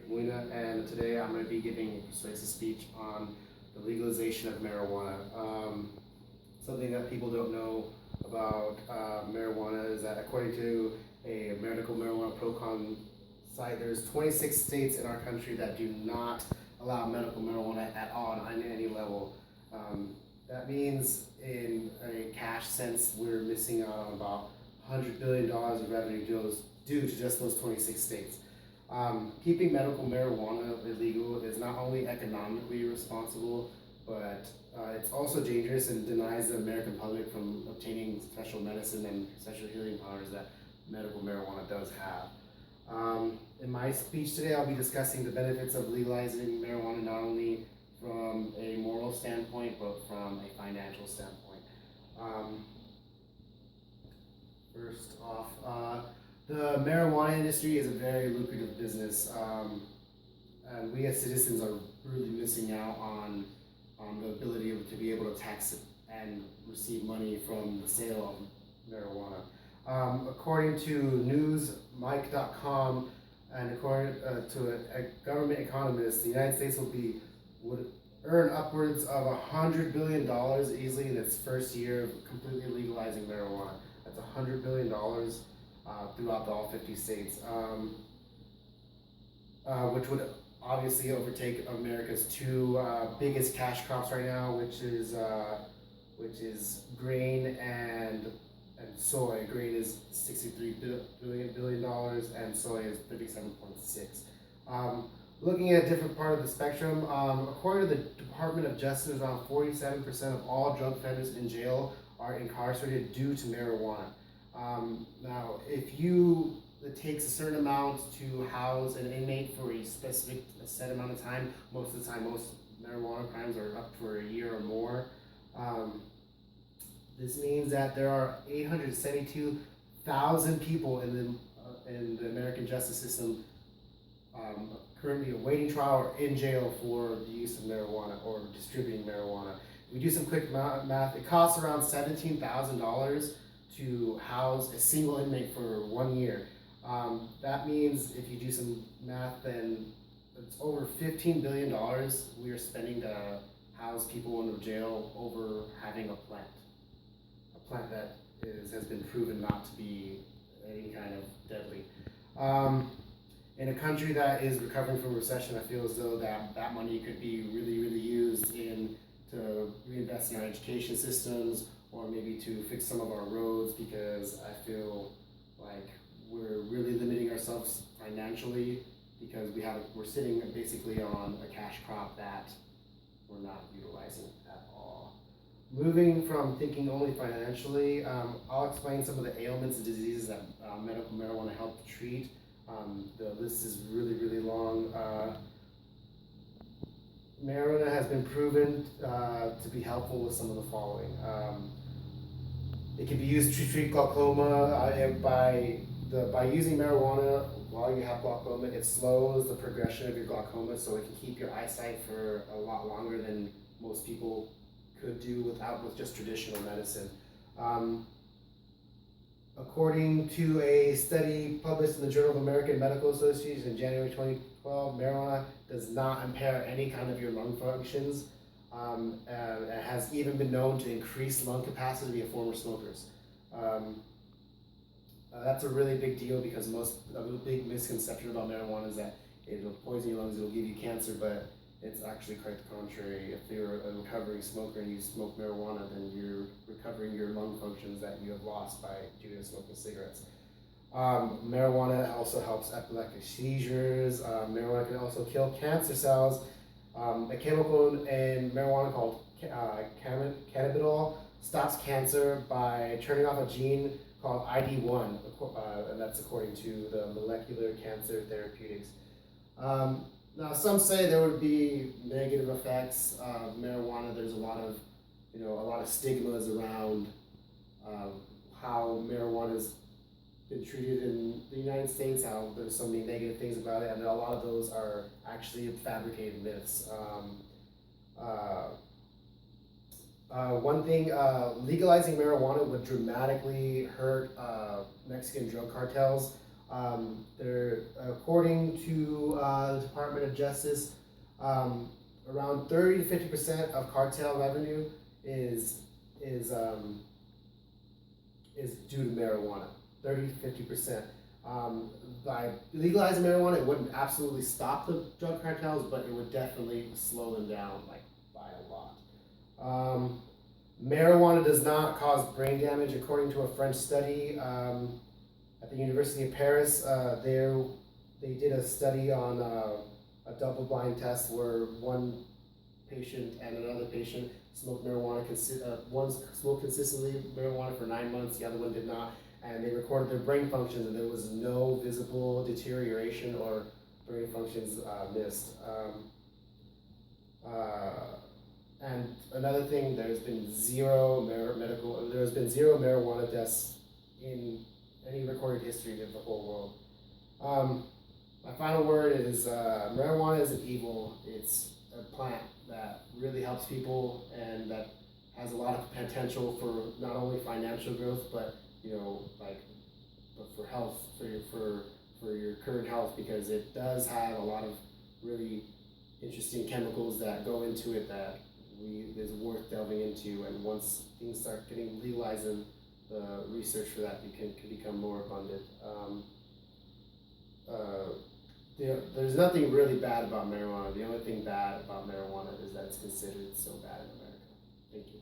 Muina, and today I'm going to be giving a persuasive speech on the legalization of marijuana. Something that people don't know about marijuana is that according to a medical marijuana pro-con site, there's 26 states in our country that do not allow medical marijuana at all on any level. That means in a cash sense, we're missing out on about $100 billion of revenue due to just those 26 states. Keeping medical marijuana illegal is not only economically irresponsible, but it's also dangerous and denies the American public from obtaining special medicine and special healing powers that medical marijuana does have. In my speech today, I'll be discussing the benefits of legalizing marijuana not only from a moral standpoint, but from a financial standpoint. First off, the marijuana industry is a very lucrative business, and we as citizens are really missing out on the ability to be able to tax it and receive money from the sale of marijuana. According to newsmike.com and according to a government economist, the United States would earn upwards of $100 billion easily in its first year of completely legalizing marijuana. That's $100 billion throughout all 50 states, which would obviously overtake America's two biggest cash crops right now, which is grain and soy. Grain is $63 billion and soy is 37.6. Looking at a different part of the spectrum, according to the Department of Justice, around 47% of all drug offenders in jail are incarcerated due to marijuana. Now, it takes a certain amount to house an inmate for a set amount of time. Most of the time, most marijuana crimes are up for a year or more. This means that there are 872,000 people in the American justice system currently awaiting trial or in jail for the use of marijuana or distributing marijuana. If we do some quick math, it costs around $17,000 to house a single inmate for 1 year. That means if you do some math, then it's over $15 billion we are spending to house people in the jail over having a plant that has been proven not to be any kind of deadly. In a country that is recovering from recession, I feel as though that money could be really used to reinvest in our education systems, or maybe to fix some of our roads, because I feel like we're really limiting ourselves financially because we're sitting basically on a cash crop that we're not utilizing at all. Moving from thinking only financially, I'll explain some of the ailments and diseases that medical marijuana helps treat. The list is really long. Marijuana has been proven to be helpful with some of the following. It can be used to treat glaucoma. By using marijuana while you have glaucoma, it slows the progression of your glaucoma, so it can keep your eyesight for a lot longer than most people could do with just traditional medicine. According to a study published in the Journal of American Medical Association in January 2012, marijuana does not impair any kind of your lung functions. It has even been known to increase lung capacity of former smokers. That's a really big deal because a big misconception about marijuana is that it'll poison your lungs, it'll give you cancer, but it's actually quite the contrary. If you're a recovering smoker and you smoke marijuana, then you're recovering your lung functions that you have lost due to smoking cigarettes. Marijuana also helps epileptic seizures. Marijuana can also kill cancer cells. A chemical in marijuana called cannabidiol stops cancer by turning off a gene called ID1, and that's according to the Molecular Cancer Therapeutics. Now, some say there would be negative effects of marijuana. There's a lot of stigmas around how marijuana has been treated in the United States, how there's so many negative things about it, and a lot of those are actually fabricated myths. One thing, legalizing marijuana would dramatically hurt Mexican drug cartels. According to the Department of Justice, around 30 to 50% of cartel revenue is is um, is due to marijuana. 30 to 50%. By legalizing marijuana, it wouldn't absolutely stop the drug cartels, but it would definitely slow them down, like by a lot. Marijuana does not cause brain damage, according to a French study at the University of Paris. They did a study on a double-blind test where one patient and another patient smoked marijuana. One smoked consistently marijuana for 9 months, the other one did not, and they recorded their brain functions, and there was no visible deterioration or brain functions missed. And another thing, there's been zero marijuana deaths in any recorded history of the whole world. My final word is marijuana isn't evil. It's a plant that really helps people and that has a lot of potential for not only financial growth, but but for health, for your current health, because it does have a lot of really interesting chemicals that go into it that is worth delving into. And once things start getting legalized, and the research for that can become more abundant. There's nothing really bad about marijuana. The only thing bad about marijuana is that it's considered so bad in America. Thank you.